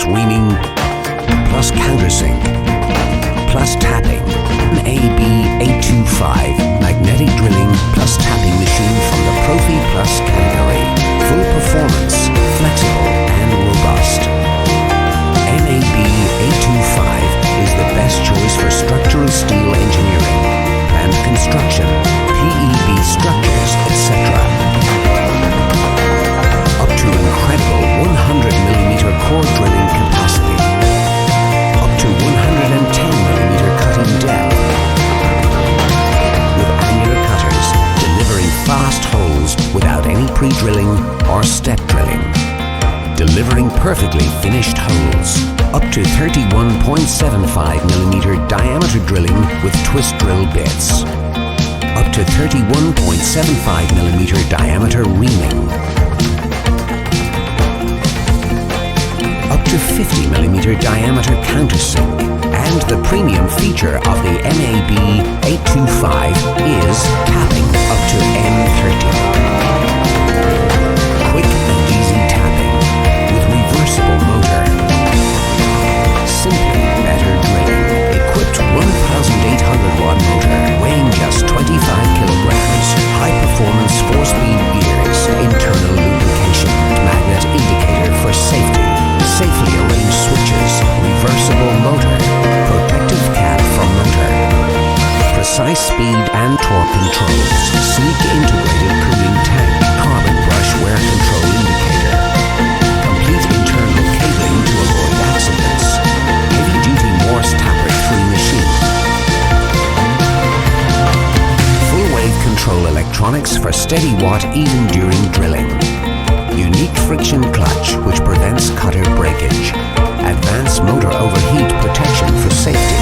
plus reaming, plus countersink, plus tapping. MAB-825 magnetic drilling plus tapping machine from the Profi Plus category. Full performance, flexible and robust. MAB-825 is the best choice for structural steel engineering, plant construction, PEB structures, etc. Up to incredible 100mm core drilling capacity. Up to 110mm cutting depth. With annular cutters, delivering fast holes without any pre-drilling or step drilling. Delivering perfectly finished holes. Up to 31.75mm diameter drilling with twist drill bits. Up to 31.75mm diameter reaming. Up to 50mm diameter countersink. And the premium feature of the MAB-825 is tapping up to M30. Quick and easy tapping with reversible motor. Simply better drilling. Equipped 1,800 watt motor weighing just 25 kilograms. High performance 4-speed gears. Internal lubrication. Magnet indicator for safety. Safely arranged switches. Reversible motor. Protective cap from motor. Precise speed and torque controls. Sleek integrated cooling tank. Carbon brush wear control indicator. Complete internal cabling to avoid accidents. Heavy duty Morse tapper-free machine. Full wave control electronics for steady watt even during drilling. Unique friction clutch which prevents cutter breakage. Advanced motor overheat protection for safety.